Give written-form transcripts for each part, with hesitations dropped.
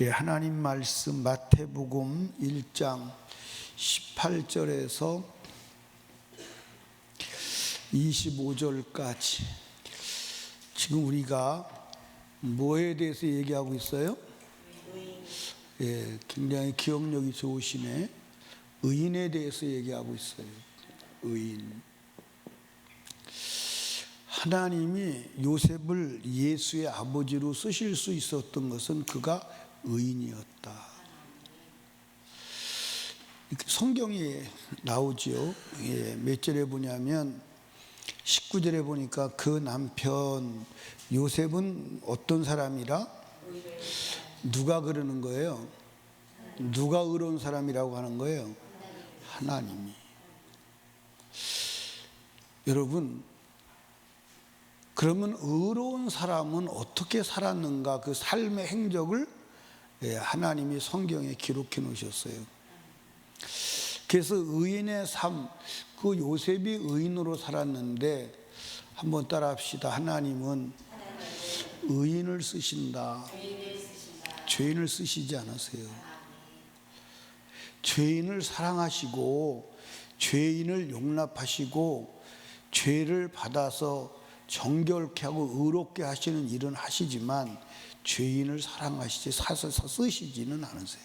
예, 하나님 말씀 마태복음 1장 18절에서 25절까지 지금 우리가 뭐에 대해서 얘기하고 있어요? 예, 굉장히 기억력이 좋으시네. 의인에 대해서 얘기하고 있어요. 의인. 하나님이 요셉을 예수의 아버지로 쓰실 수 있었던 것은 그가 의인이었다. 성경이 나오지요. 예, 몇 절에 보냐면 19절에 보니까 그 남편 요셉은 어떤 사람이라? 누가 그러는 거예요? 누가 의로운 사람이라고 하는 거예요? 하나님이. 여러분, 그러면 의로운 사람은 어떻게 살았는가? 그 삶의 행적을 하나님이 성경에 기록해 놓으셨어요. 그래서 의인의 삶, 그 요셉이 의인으로 살았는데 한번 따라 합시다. 하나님은 의인을 쓰신다. 죄인을 쓰시지 않으세요. 죄인을 사랑하시고 죄인을 용납하시고 죄를 받아서 정결케 하고 의롭게 하시는 일은 하시지만 죄인을 사랑하시지 사서서 쓰시지는 않으세요.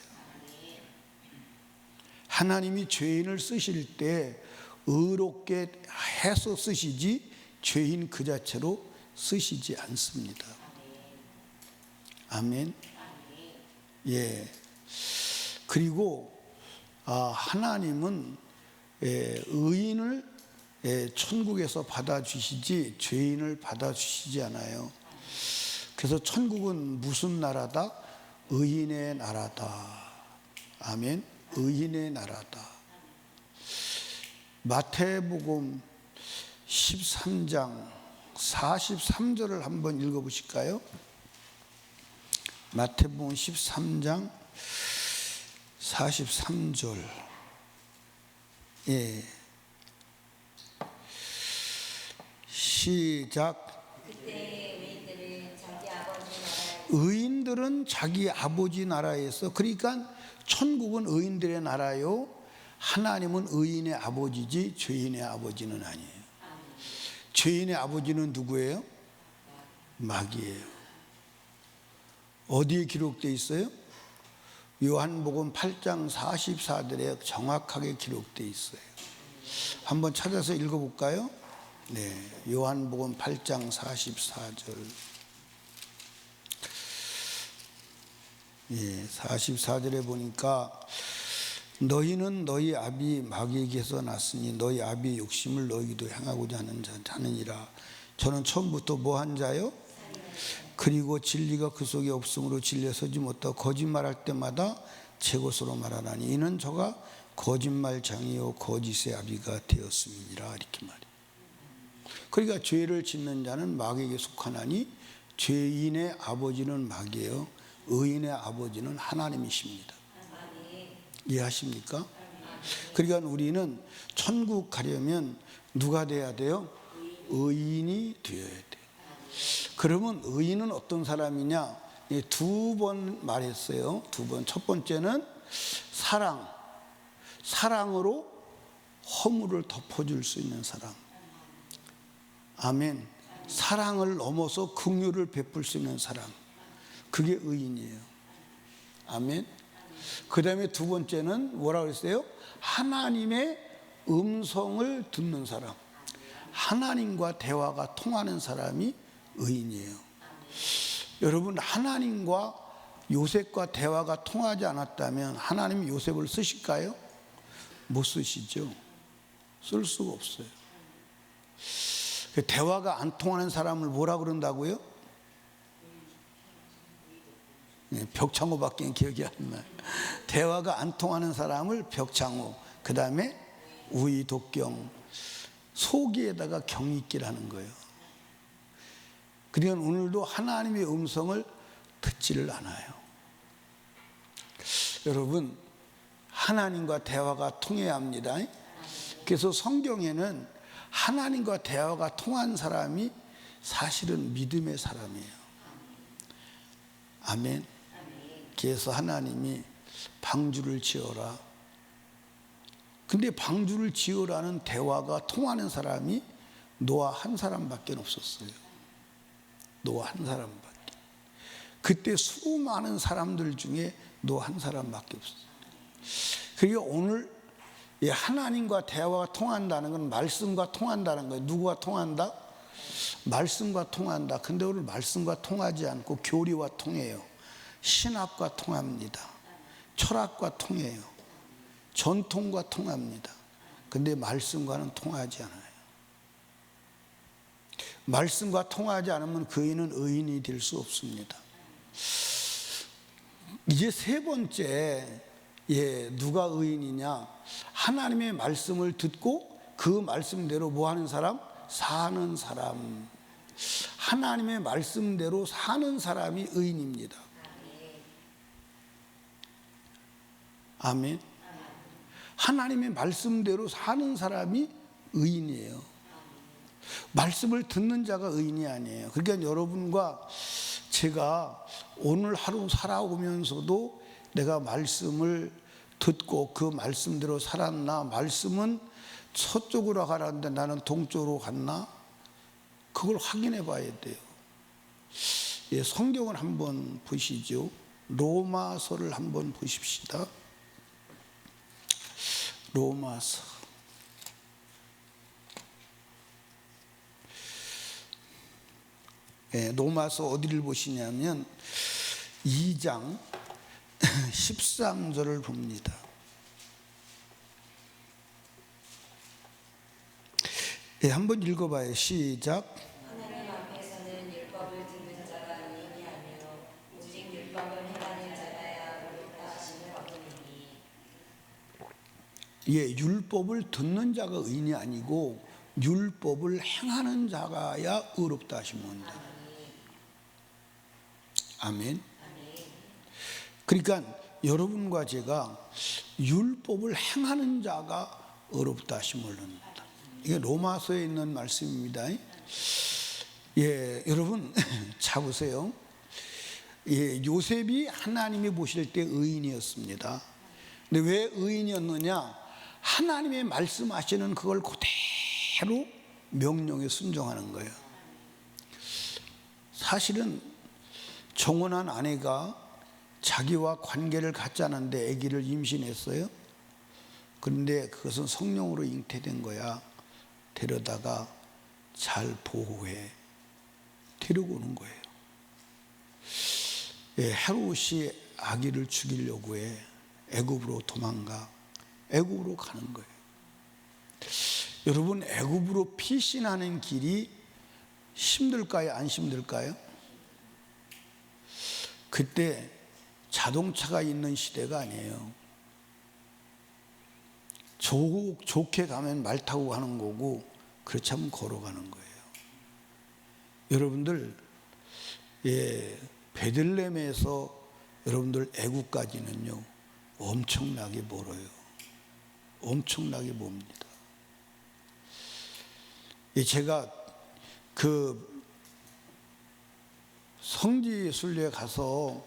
하나님이 죄인을 쓰실 때 의롭게 해서 쓰시지 죄인 그 자체로 쓰시지 않습니다. 아멘. 예. 그리고 하나님은 의인을 천국에서 받아주시지 죄인을 받아주시지 않아요. 그래서 천국은 무슨 나라다? 의인의 나라다. 아멘. 의인의 나라다. 마태복음 13장 43절을 한번 읽어보실까요? 마태복음 13장 43절. 예. 시작. 의인들은 자기 아버지 나라에서, 그러니까 천국은 의인들의 나라요, 하나님은 의인의 아버지지 죄인의 아버지는 아니에요. 죄인의 아버지는 누구예요? 마귀예요. 어디에 기록되어 있어요? 요한복음 8장 44절에 정확하게 기록되어 있어요. 한번 찾아서 읽어볼까요? 네, 요한복음 8장 44절. 예, 44절에 보니까 너희는 너희 아비 마귀에게서 났으니 너희 아비의 욕심을 너희도 행하고자 하느니라. 저는 처음부터 뭐한 자요? 그리고 진리가 그 속에 없으므로 진리에 서지 못하고 거짓말할 때마다 제 것으로 말하나니 이는 저가 거짓말장이요 거짓의 아비가 되었음이니라. 이렇게 말해요. 그러니까 죄를 짓는 자는 마귀에게 속하나니 죄인의 아버지는 마귀예요. 의인의 아버지는 하나님이십니다. 이해하십니까? 그러니까 우리는 천국 가려면 누가 돼야 돼요? 의인이 되어야 돼요. 그러면 의인은 어떤 사람이냐? 두 번 말했어요. 두 번. 첫 번째는 사랑으로 허물을 덮어줄 수 있는 사람. 아멘. 사랑을 넘어서 긍휼을 베풀 수 있는 사람. 그게 의인이에요. 아멘. 그 다음에 두 번째는 뭐라고 그랬어요? 하나님의 음성을 듣는 사람. 하나님과 대화가 통하는 사람이 의인이에요. 여러분, 하나님과 요셉과 대화가 통하지 않았다면 하나님이 요셉을 쓰실까요? 못 쓰시죠. 쓸 수가 없어요. 대화가 안 통하는 사람을 뭐라 그런다고요? 벽창호밖에 기억이 안 나요. 대화가 안 통하는 사람을 벽창호, 그 다음에 우의, 독경, 소기에다가 경있기라는 거예요. 그러니까 오늘도 하나님의 음성을 듣지를 않아요. 여러분, 하나님과 대화가 통해야 합니다. 그래서 성경에는 하나님과 대화가 통한 사람이 사실은 믿음의 사람이에요. 아멘. 이렇게 해서 하나님이 방주를 지어라. 근데 방주를 지으라는 대화가 통하는 사람이 노아 한 사람밖에 없었어요. 노아 한 사람밖에. 그때 수많은 사람들 중에 노아 한 사람밖에 없었어요. 그러니까 오늘 하나님과 대화가 통한다는 건 말씀과 통한다는 거예요. 누구와 통한다? 말씀과 통한다. 근데 오늘 말씀과 통하지 않고 교리와 통해요. 신학과 통합니다. 철학과 통해요. 전통과 통합니다. 근데 말씀과는 통하지 않아요. 말씀과 통하지 않으면 그이는 의인이 될 수 없습니다. 이제 세 번째, 누가 의인이냐? 하나님의 말씀을 듣고 그 말씀대로 뭐 하는 사람? 사는 사람. 하나님의 말씀대로 사는 사람이 의인입니다. 아멘. 하나님의 말씀대로 사는 사람이 의인이에요. 말씀을 듣는 자가 의인이 아니에요. 그러니까 여러분과 제가 오늘 하루 살아오면서도 내가 말씀을 듣고 그 말씀대로 살았나? 말씀은 서쪽으로 가라는데 나는 동쪽으로 갔나? 그걸 확인해 봐야 돼요. 성경을 한번 보시죠. 로마서를 한번 보십시다. 로마서. 로마서 어디를 보시냐면 2장 13절을 봅니다. 한번 읽어봐요. 시작. 하나님 앞에서는 율법을 듣는 자가 의인이 아니요 오직 율법을 행하는 자라야 의롭다 하심을 얻으리니. 율법을 듣는 자가 의인이 아니고 율법을 행하는 자가야 의롭다 하심을 얻는다. 아멘. 그러니까 여러분과 제가 율법을 행하는 자가 의롭다 하심을 얻는다. 이게 로마서에 있는 말씀입니다. 여러분 자 보세요. 요셉이 하나님이 보실 때 의인이었습니다. 근데 왜 의인이었느냐? 하나님의 말씀하시는 그걸 그대로 명령에 순종하는 거예요. 사실은 정혼한 아내가 자기와 관계를 갖지 않았는데 아기를 임신했어요. 그런데 그것은 성령으로 잉태된 거야. 데려다가 잘 보호해. 데리고 오는 거예요. 헤롯이 아기를 죽이려고 해. 애굽으로 도망가. 애굽으로 가는 거예요. 여러분, 애굽으로 피신하는 길이 힘들까요? 안 힘들까요? 그때 자동차가 있는 시대가 아니에요. 좋게 가면 말 타고 가는 거고 그렇지 않으면 걸어가는 거예요. 여러분들 베들레헴에서 여러분들 애국까지는요 엄청나게 멀어요. 엄청나게 멉니다. 제가 그 성지순례에 가서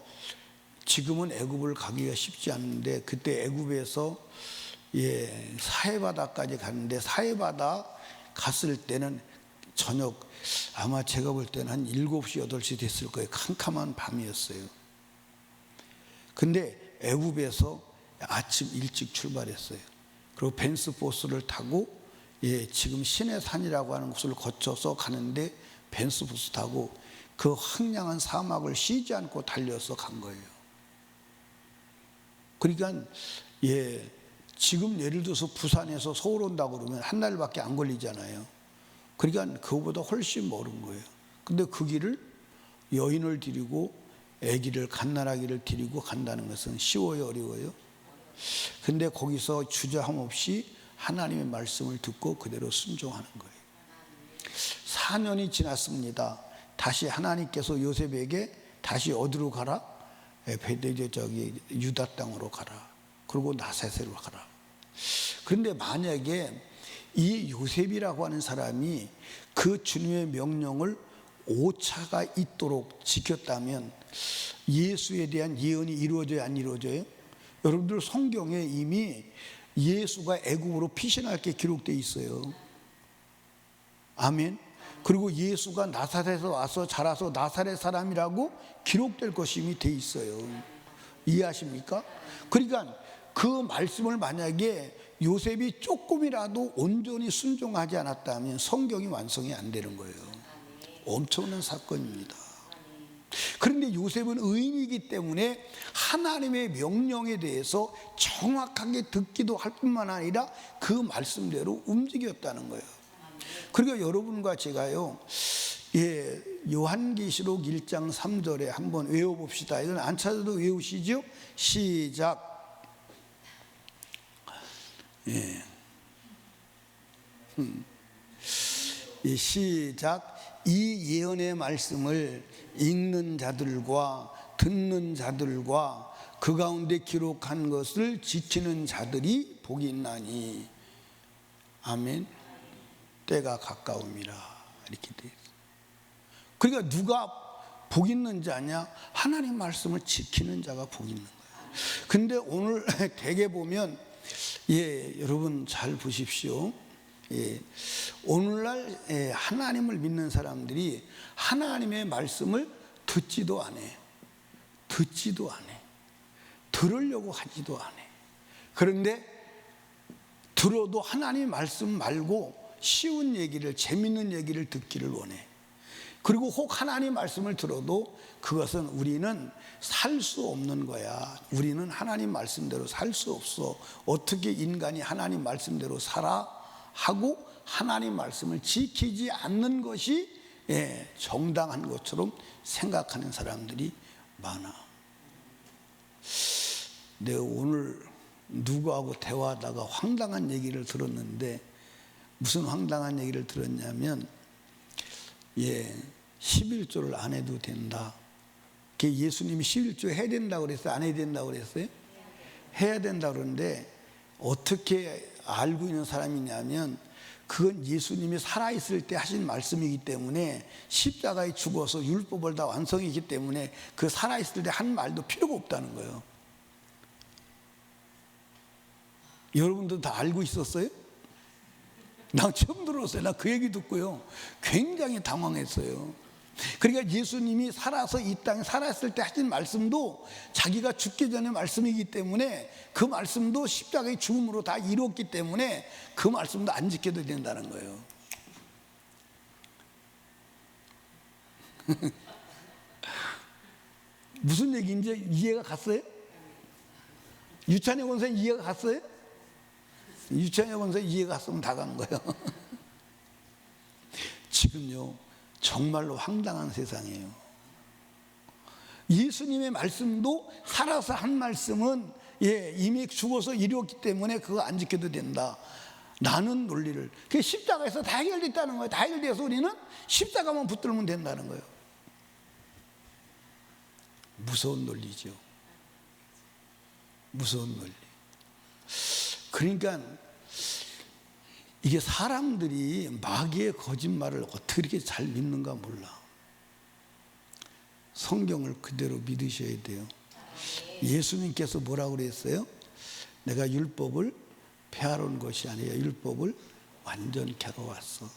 지금은 애굽을 가기가 쉽지 않은데 그때 애굽에서 사해바다까지 갔는데 사해바다 갔을 때는 저녁 아마 제가 볼 때는 한 7시 8시 됐을 거예요. 캄캄한 밤이었어요. 근데 애굽에서 아침 일찍 출발했어요. 그리고 벤스보스를 타고 지금 시내산이라고 하는 곳을 거쳐서 가는데 벤스보스 타고 그 황량한 사막을 쉬지 않고 달려서 간 거예요. 그러니까 지금 예를 들어서 부산에서 서울 온다고 그러면 한 달밖에 안 걸리잖아요. 그러니까 그거보다 훨씬 멀은 거예요. 근데 그 길을 여인을 데리고 아기를 갓난아기를 데리고 간다는 것은 쉬워요, 어려워요? 근데 거기서 주저함 없이 하나님의 말씀을 듣고 그대로 순종하는 거예요. 4년이 지났습니다. 다시 하나님께서 요셉에게 다시 어디로 가라? 유다 땅으로 가라. 그리고 나사렛으로 가라. 그런데 만약에 이 요셉이라고 하는 사람이 그 주님의 명령을 오차가 있도록 지켰다면 예수에 대한 예언이 이루어져야 안 이루어져요? 여러분들 성경에 이미 예수가 애굽으로 피신할 게 기록되어 있어요. 아멘. 그리고 예수가 나사렛에서 와서 자라서 나사렛 사람이라고 기록될 것이 이미 돼 있어요. 이해하십니까? 그러니까 그 말씀을 만약에 요셉이 조금이라도 온전히 순종하지 않았다면 성경이 완성이 안 되는 거예요. 엄청난 사건입니다. 그런데 요셉은 의인이기 때문에 하나님의 명령에 대해서 정확하게 듣기도 할 뿐만 아니라 그 말씀대로 움직였다는 거예요. 그러니까 여러분과 제가요, 요한계시록 1장 3절에 한번 외워봅시다. 이건 안 찾아도 외우시죠? 시작. 시작. 이 예언의 말씀을 읽는 자들과 듣는 자들과 그 가운데 기록한 것을 지키는 자들이 복이 있나니. 아멘. 때가 가까움이라 이렇게 돼 있어요. 그러니까 누가 복 있는 자냐? 하나님 말씀을 지키는 자가 복 있는 거예요. 근데 오늘 대개 보면 여러분 잘 보십시오. 오늘날 하나님을 믿는 사람들이 하나님의 말씀을 듣지도 않아요. 듣지도 않아요. 들으려고 하지도 않아요. 그런데 들어도 하나님의 말씀 말고 쉬운 얘기를, 재밌는 얘기를 듣기를 원해. 그리고 혹 하나님 말씀을 들어도 그것은 우리는 살 수 없는 거야. 우리는 하나님 말씀대로 살 수 없어. 어떻게 인간이 하나님 말씀대로 살아? 하고 하나님 말씀을 지키지 않는 것이 정당한 것처럼 생각하는 사람들이 많아. 내가 오늘 누구하고 대화하다가 황당한 얘기를 들었는데, 무슨 황당한 얘기를 들었냐면 11조를 안 해도 된다. 예수님이 11조 해야 된다고 그랬어요? 안 해야 된다고 그랬어요? 해야 된다고 그러는데 어떻게 알고 있는 사람이냐면 그건 예수님이 살아있을 때 하신 말씀이기 때문에 십자가에 죽어서 율법을 다 완성이기 때문에 그 살아있을 때 한 말도 필요가 없다는 거예요. 여러분도 다 알고 있었어요? 나 처음 들었어요. 나 그 얘기 듣고요 굉장히 당황했어요. 그러니까 예수님이 살아서 이 땅에 살았을 때 하신 말씀도 자기가 죽기 전에 말씀이기 때문에 그 말씀도 십자가의 죽음으로 다 이뤘기 때문에 그 말씀도 안 지켜도 된다는 거예요. 무슨 얘기인지 이해가 갔어요? 유찬혁 원사님 이해가 갔어요? 유찬혁 원사님 이해가 갔으면 다 간 거예요. 지금요 정말로 황당한 세상이에요. 예수님의 말씀도 살아서 한 말씀은 이미 죽어서 이루었기 때문에 그거 안 지켜도 된다. 나는 논리를. 그게 십자가에서 다 해결됐다는 거예요. 다 해결돼서 우리는 십자가만 붙들면 된다는 거예요. 무서운 논리죠. 무서운 논리. 그러니까 이게 사람들이 마귀의 거짓말을 어떻게 이렇게 잘 믿는가 몰라. 성경을 그대로 믿으셔야 돼요. 예수님께서 뭐라고 그랬어요? 내가 율법을 폐하러 온 것이 아니라 율법을 완전히 하러 왔어.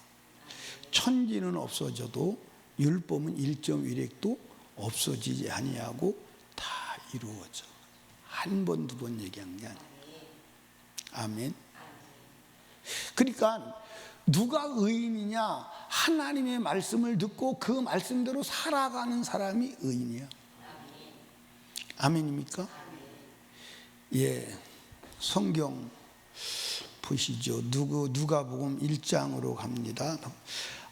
천지는 없어져도 율법은 1.1획도 없어지지 아니하고 다 이루어져. 한 번, 두 번 얘기한 게 아니에요. 아멘. 그러니까 누가 의인이냐? 하나님의 말씀을 듣고 그 말씀대로 살아가는 사람이 의인이야. 아멘입니까? 성경 보시죠. 누가복음 1장으로 갑니다.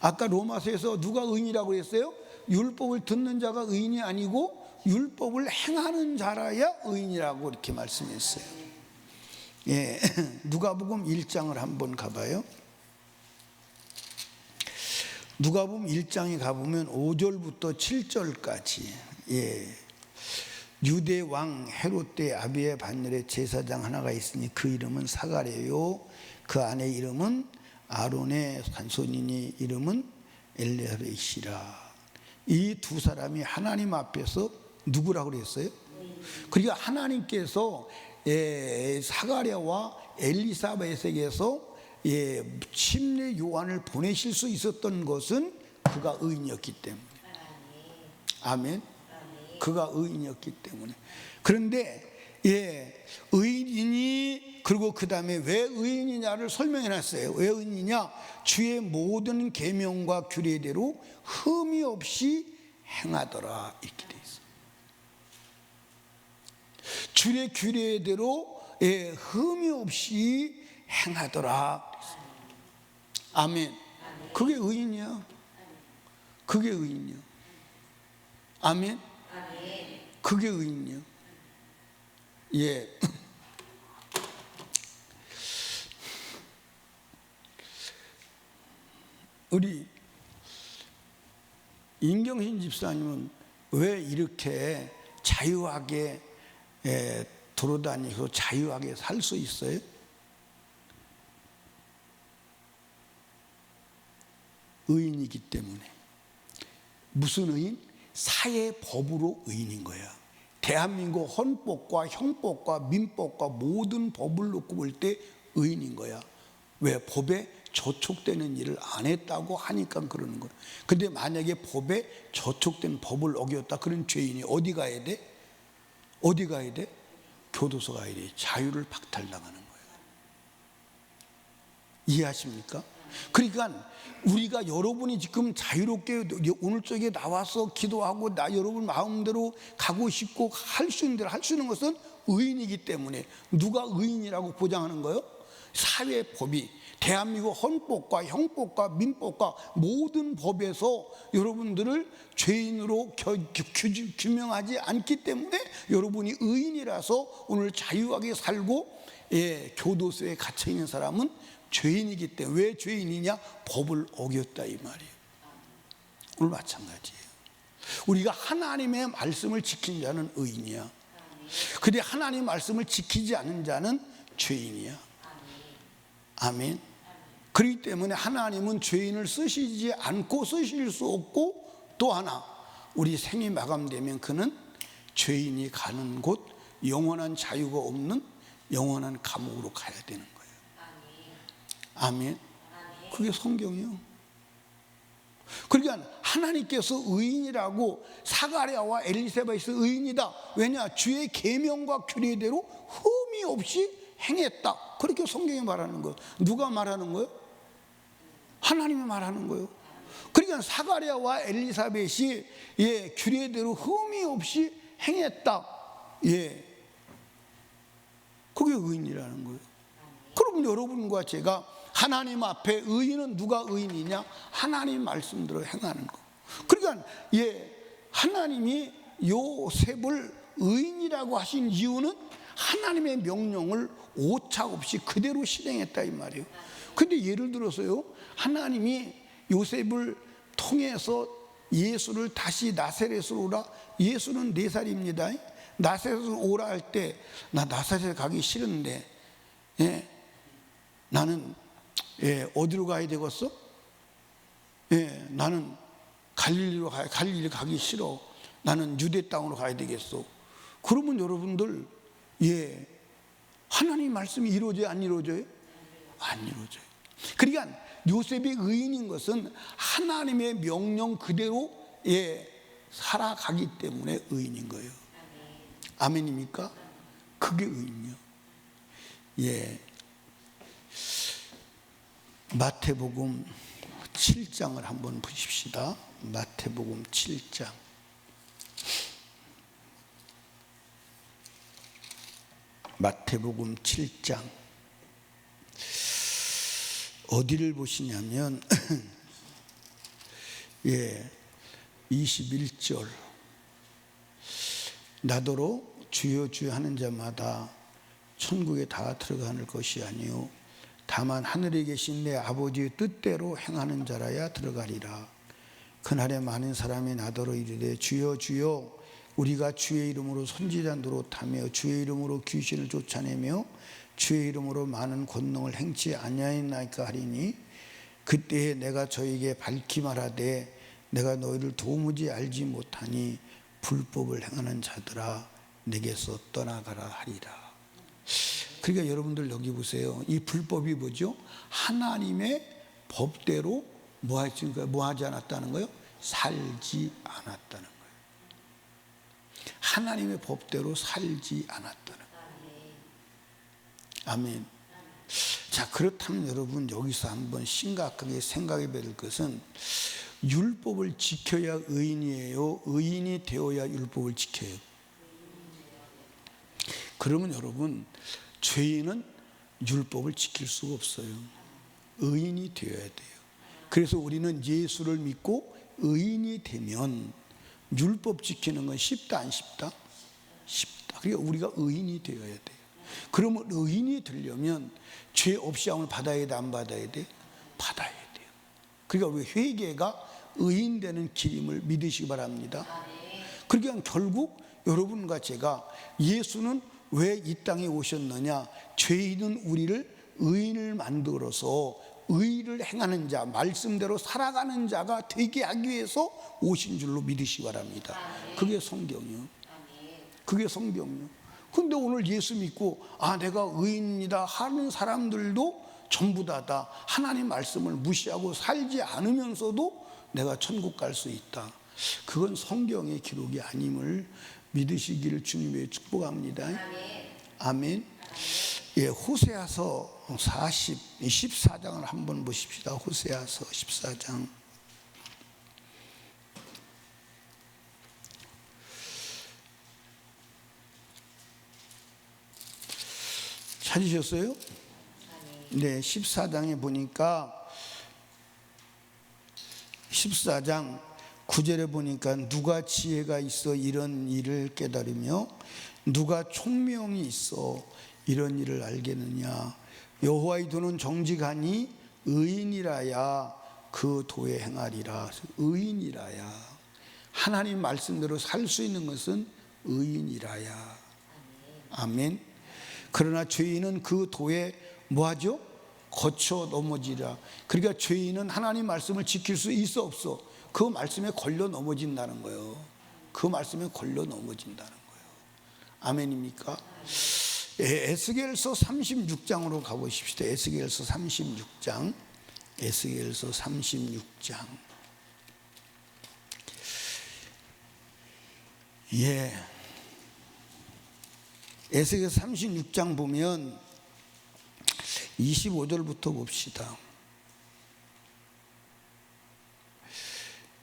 아까 로마서에서 누가 의인이라고 했어요? 율법을 듣는 자가 의인이 아니고 율법을 행하는 자라야 의인이라고 이렇게 말씀했어요. 누가복음 1장을 한번 가봐요. 누가복음 1장에 가보면 5절부터 7절까지 유대 왕 헤롯 때 아비의 반열에 제사장 하나가 있으니 그 이름은 사가랴요 그 아내 이름은 아론의 산손이니 이름은 엘레사벳이라. 이 두 사람이 하나님 앞에서 누구라고 그랬어요? 그러니까 하나님께서 사가랴와 엘리사벳에게서 침례 요한을 보내실 수 있었던 것은 그가 의인이었기 때문에. 아멘. 그가 의인이었기 때문에. 그런데 의인이니, 그리고 그 다음에 왜 의인이냐를 설명해 놨어요. 왜 의인이냐? 주의 모든 계명과 규례대로 흠이 없이 행하더라, 이렇게 돼 있어요. 주의 규례대로 흠이 없이 행하더라. 아멘. 그게 의인이야. 그게 의인이야. 아멘. 그게 의인이야. 우리 임경신 집사님은 왜 이렇게 자유하게 돌아다니고 자유하게 살 수 있어요? 의인이기 때문에. 무슨 의인? 사회법으로 의인인 거야. 대한민국 헌법과 형법과 민법과 모든 법을 놓고 볼 때 의인인 거야. 왜? 법에 저촉되는 일을 안 했다고 하니까 그러는 거야. 근데 만약에 법에 저촉된 법을 어겼다, 그런 죄인이 어디 가야 돼? 어디 가야 돼? 교도소 가야 돼. 자유를 박탈당하는 거예요. 이해하십니까? 그러니까 우리가, 여러분이 지금 자유롭게 오늘 저녁에 나와서 기도하고 여러분 마음대로 가고 싶고 할 수 있는 대로 할 수 있는 것은 의인이기 때문에. 누가 의인이라고 보장하는 거예요? 사회법이, 대한민국 헌법과 형법과 민법과 모든 법에서 여러분들을 죄인으로 규명하지 않기 때문에 여러분이 의인이라서 오늘 자유하게 살고 교도소에 갇혀 있는 사람은 죄인이기 때문에. 왜 죄인이냐? 법을 어겼다, 이 말이에요. 오늘 마찬가지예요. 우리가 하나님의 말씀을 지킨 자는 의인이야. 근데 하나님의 말씀을 지키지 않은 자는 죄인이야. 아멘. 그렇기 때문에 하나님은 죄인을 쓰시지 않고 쓰실 수 없고, 또 하나, 우리 생이 마감되면 그는 죄인이 가는 곳, 영원한 자유가 없는 영원한 감옥으로 가야 되는 거예요. 아멘. 그게 성경이요. 그러니까 하나님께서 의인이라고, 사가랴와 엘리사벳이 의인이다. 왜냐? 주의 계명과 규례대로 흠이 없이 행했다. 그렇게 성경이 말하는 거예요. 누가 말하는 거예요? 하나님이 말하는 거예요. 그러니까 사가랴와 엘리사벳이 규례대로 흠이 없이 행했다. 그게 의인이라는 거예요. 그럼 여러분과 제가 하나님 앞에 의인은 누가 의인이냐? 하나님 말씀대로 행하는 거. 그러니까 하나님이 요셉을 의인이라고 하신 이유는 하나님의 명령을 오차없이 그대로 실행했다, 이 말이에요. 근데 예를 들어서요, 하나님이 요셉을 통해서 예수를 다시 나사렛으로 오라. 예수는 4살입니다. 나사렛으로 오라 할 때, 나 나사렛 가기 싫은데 나는 어디로 가야 되겠어? 나는 갈릴리로 갈릴리 가기 싫어. 나는 유대 땅으로 가야 되겠어. 그러면 여러분들, 하나님 말씀이 이루어져요, 안 이루어져요? 안 이루어져요. 그러니까 요셉이 의인인 것은 하나님의 명령 그대로 살아가기 때문에 의인인 거예요. 아멘입니까? 그게 의인이요. 마태복음 7장을 한번 보십시다. 마태복음 7장. 마태복음 7장. 어디를 보시냐면 21절. 나더러 주여 주여 하는 자마다 천국에 다 들어가는 것이 아니요 다만 하늘에 계신 내 아버지의 뜻대로 행하는 자라야 들어가리라. 그날에 많은 사람이 나더러 이르되 주여 주여 우리가 주의 이름으로 선지자 노릇하며 주의 이름으로 귀신을 쫓아내며 주의 이름으로 많은 권능을 행치 아니하였나이까 하리니 그때에 내가 저에게 밝히 말하되 내가 너희를 도무지 알지 못하니 불법을 행하는 자들아 내게서 떠나가라 하리라. 그러니까 여러분들 여기 보세요. 이 불법이 뭐죠? 하나님의 법대로 뭐 하지 않았다는 거예요? 살지 않았다는 거예요. 하나님의 법대로 살지 않았다는 거예요. 아멘. 자, 그렇다면 여러분 여기서 한번 심각하게 생각해 볼 것은 율법을 지켜야 의인이에요? 의인이 되어야 율법을 지켜요? 그러면 여러분 죄인은 율법을 지킬 수가 없어요. 의인이 되어야 돼요. 그래서 우리는 예수를 믿고 의인이 되면 율법 지키는 건 쉽다 안 쉽다? 쉽다. 그러니까 우리가 의인이 되어야 돼요. 그러면 의인이 되려면 죄 없이 함을 받아야 돼 안 받아야 돼? 받아야 돼요. 그러니까 우리 회개가 의인 되는 길임을 믿으시기 바랍니다. 그러니까 결국 여러분과 제가 예수는 왜 이 땅에 오셨느냐? 죄인은 우리를 의인을 만들어서 의를 행하는 자, 말씀대로 살아가는 자가 되게 하기 위해서 오신 줄로 믿으시기 바랍니다. 그게 성경이요. 그게 성경이요. 근데 오늘 예수 믿고 내가 의인이다 하는 사람들도 전부 다 하나님 말씀을 무시하고 살지 않으면서도 내가 천국 갈 수 있다. 그건 성경의 기록이 아님을 믿으시기를 주님의 축복합니다. 아멘. 예, 호세아서 14장을 한번 보십시다. 호세아서 14장. 찾으셨어요? 네, 14장에 보니까 14장 9절에 보니까 누가 지혜가 있어 이런 일을 깨달으며 누가 총명이 있어 이런 일을 알겠느냐. 여호와의 도는 정직하니 의인이라야 그 도에 행하리라. 의인이라야, 하나님 말씀대로 살 수 있는 것은 의인이라야. 아멘. 그러나 죄인은 그 도에 뭐하죠? 거쳐 넘어지라. 그러니까 죄인은 하나님 말씀을 지킬 수 있어 없어? 그 말씀에 걸려 넘어진다는 거예요. 그 말씀에 걸려 넘어진다는 거예요. 아멘입니까? 에스겔서 36장으로 가보십시다. 에스겔서 36장. 에스겔서 36장. 예. 에스겔 36장 보면 25절부터 봅시다.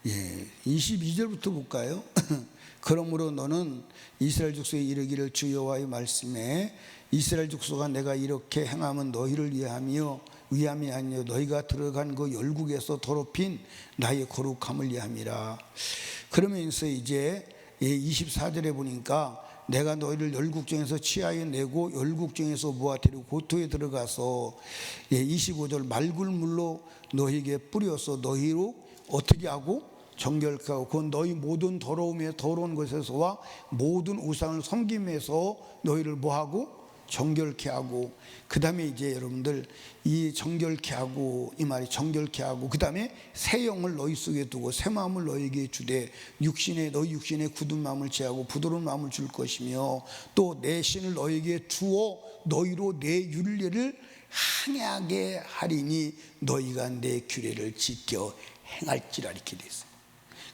예, 22절부터 볼까요? 그러므로 너는 이스라엘 족속에 이르기를 주 여호와의 말씀에 이스라엘 족속아 내가 이렇게 행함은 너희를 위함이 아니요 너희가 들어간 그 열국에서 더럽힌 나의 거룩함을 위함이라. 그러면서 이제 24절에 보니까 내가 너희를 열국 중에서 취하여 내고 열국 중에서 모아 데리고 고토에 들어가서 25절 맑은 물로 너희에게 뿌려서 너희로 어떻게 하고 정결케 하고 그건 너희 모든 더러움에 더러운 것에서와 모든 우상을 섬김에서 너희를 뭐하고 정결케 하고, 그 다음에 이제 여러분들 이 정결케 하고, 이 말이 정결케 하고, 그 다음에 새 영을 너희 속에 두고 새 마음을 너희에게 주되 너희 육신에 굳은 마음을 제하고 부드러운 마음을 줄 것이며 또 내 신을 너희에게 주어 너희로 내 율례를 항하게 하리니 너희가 내 규례를 지켜 행할지라. 이렇게 돼 있어요.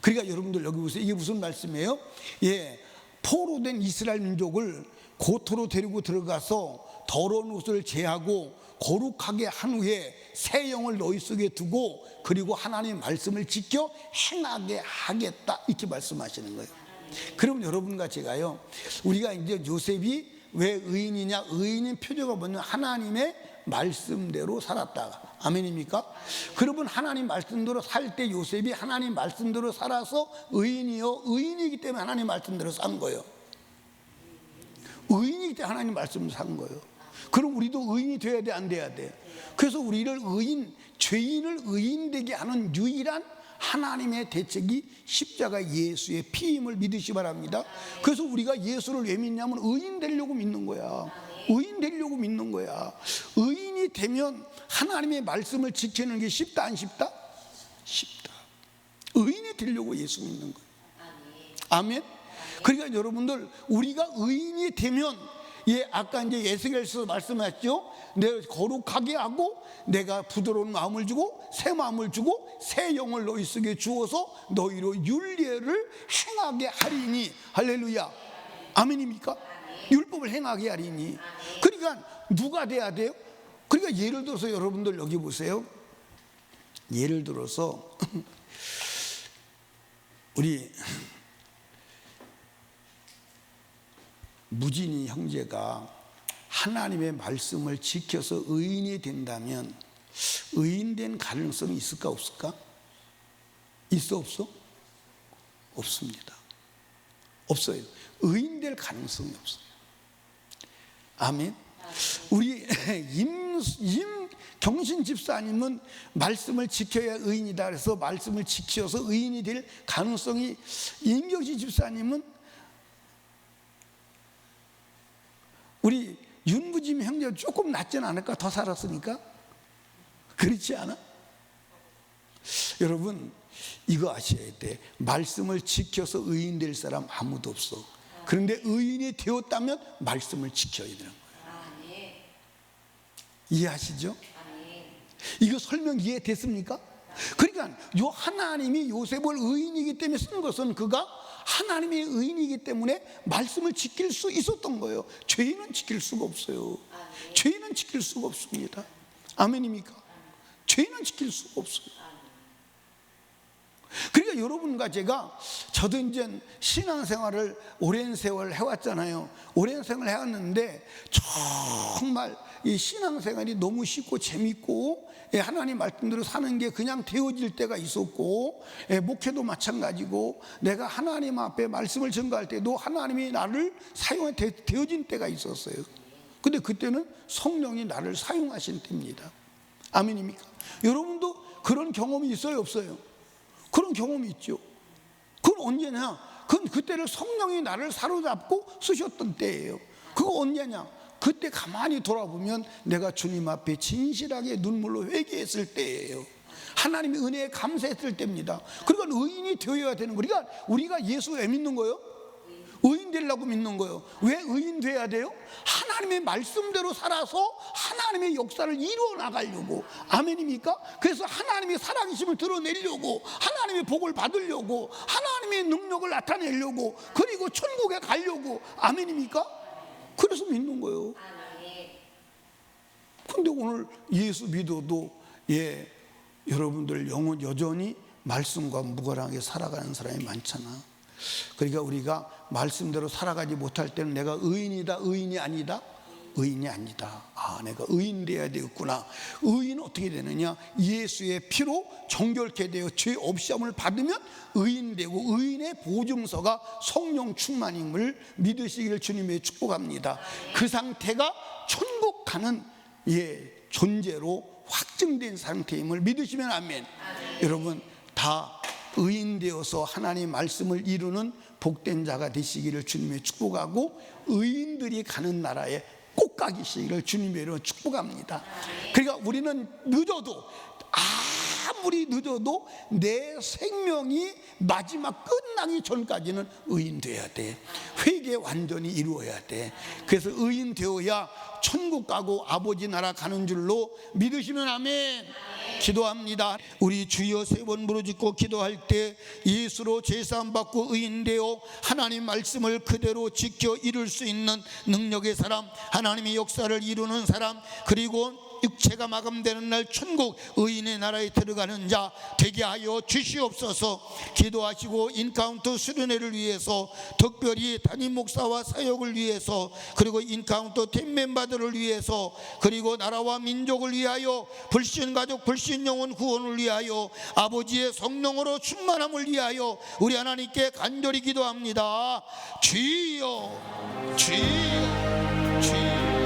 그러니까 여러분들 여기 보세요. 이게 무슨 말씀이에요? 예, 포로된 이스라엘 민족을 고토로 데리고 들어가서 더러운 옷을 제하고 거룩하게 한 후에 새 영을 너희 속에 두고 그리고 하나님의 말씀을 지켜 행하게 하겠다, 이렇게 말씀하시는 거예요. 그럼 여러분과 제가요, 우리가 이제 요셉이 왜 의인이냐? 의인의 표적이 뭐냐? 하나님의 말씀대로 살았다. 아멘입니까? 그러면 하나님 말씀대로 살 때 요셉이 하나님 말씀대로 살아서 의인이요, 의인이기 때문에 하나님 말씀대로 산 거예요. 의인이기 때문에 하나님 말씀을 산 거예요. 그럼 우리도 의인이 돼야 돼, 안 돼야 돼? 그래서 우리를 죄인을 의인되게 하는 유일한 하나님의 대책이 십자가 예수의 피임을 믿으시 바랍니다. 그래서 우리가 예수를 왜 믿냐면 의인 되려고 믿는 거야. 의인 되려고 믿는 거야. 의인이 되면 하나님의 말씀을 지키는 게 쉽다 안 쉽다? 쉽다. 의인이 되려고 예수 믿는 거예요. 아멘. 그러니까 여러분들, 우리가 의인이 되면, 아까 이제 에스겔서 말씀하셨죠. 내가 거룩하게 하고 내가 부드러운 마음을 주고 새 마음을 주고 새 영을 너희 속에 주어서 너희로 율례를 행하게 하리니. 할렐루야. 아멘입니까? 율법을 행하게 하리니. 그러니까 누가 돼야 돼요? 그러니까 예를 들어서 여러분들 여기 보세요. 예를 들어서 우리 무진이 형제가 하나님의 말씀을 지켜서 의인이 된다면 의인된 가능성이 있을까 없을까? 있어 없어? 없습니다. 없어요. 의인될 가능성이 없어요. 아멘. 우리 임경신 집사님은 말씀을 지켜야 의인이다 그래서 말씀을 지켜서 의인이 될 가능성이, 임경신 집사님은 우리 윤부짐 형제가 조금 낫지 않을까? 더 살았으니까. 그렇지 않아? 여러분, 이거 아셔야 돼. 말씀을 지켜서 의인 될 사람 아무도 없어. 그런데 의인이 되었다면 말씀을 지켜야 되는 거예요. 이해하시죠? 이거 설명 이해됐습니까? 그러니까 요 하나님이 요셉을 의인이기 때문에 쓴 것은 그가 하나님의 의인이기 때문에 말씀을 지킬 수 있었던 거예요. 죄인은 지킬 수가 없어요. 죄인은 지킬 수가 없습니다. 아멘입니까? 죄인은 지킬 수가 없어요. 그러니까 여러분과 제가, 저도 이제 신앙생활을 오랜 세월 해왔잖아요. 오랜 생활을 해왔는데 정말 이 신앙생활이 너무 쉽고 재밌고 하나님 말씀대로 사는 게 그냥 되어질 때가 있었고, 목회도 마찬가지고, 내가 하나님 앞에 말씀을 전가할 때도 하나님이 나를 사용해 되어진 때가 있었어요. 근데 그때는 성령이 나를 사용하신 때입니다. 아멘입니까? 여러분도 그런 경험이 있어요 없어요? 그런 경험이 있죠. 그건 언제냐? 그건 그때를 성령이 나를 사로잡고 쓰셨던 때예요. 그거 언제냐? 그때 가만히 돌아보면 내가 주님 앞에 진실하게 눈물로 회개했을 때예요. 하나님의 은혜에 감사했을 때입니다. 그러니까 의인이 되어야 되는 거예요. 그러니까 우리가 예수 왜 믿는 거예요? 의인 되려고 믿는 거예요. 왜 의인 돼야 돼요? 하나님의 말씀대로 살아서 하나님의 역사를 이루어 나가려고. 아멘입니까? 그래서 하나님의 살아계심을 드러내려고, 하나님의 복을 받으려고, 하나님의 능력을 나타내려고, 그리고 천국에 가려고. 아멘입니까? 그래서 믿는 거예요. 근데 오늘 예수 믿어도 여러분들 영혼 여전히 말씀과 무관하게 살아가는 사람이 많잖아. 그러니까 우리가 말씀대로 살아가지 못할 때는 내가 의인이다, 의인이 아니다? 의인이 아니다. 아, 내가 의인 돼야 되겠구나. 의인은 어떻게 되느냐? 예수의 피로 정결케 되어 죄 없이함을 받으면 의인 되고, 의인의 보증서가 성령 충만임을 믿으시기를 주님의 축복합니다. 그 상태가 천국 가는 존재로 확증된 상태임을 믿으시면 아멘. 여러분 다 의인 되어서 하나님의 말씀을 이루는 복된 자가 되시기를 주님의 축복하고, 의인들이 가는 나라에 꼭 가시기를 주님의 이름으로 축복합니다. 그러니까 우리는 늦어도, 아무리 늦어도 내 생명이 마지막 끝나기 전까지는 의인 되어야 돼. 회개 완전히 이루어야 돼. 그래서 의인 되어야 천국 가고 아버지 나라 가는 줄로 믿으시면 아멘. 기도합니다. 우리 주여 세 번 부르짖고 기도할 때 예수로 제사함 받고 의인되어 하나님 말씀을 그대로 지켜 이룰 수 있는 능력의 사람, 하나님의 역사를 이루는 사람, 그리고 육체가 마감되는 날 천국 의인의 나라에 들어가는 자 되게 하여 주시옵소서. 기도하시고 인카운트 수련회를 위해서, 특별히 담임 목사와 사역을 위해서, 그리고 인카운트 팀 멤버들을 위해서, 그리고 나라와 민족을 위하여, 불신 가족 불신 영혼 구원을 위하여, 아버지의 성령으로 충만함을 위하여 우리 하나님께 간절히 기도합니다. 주여, 주여, 주여.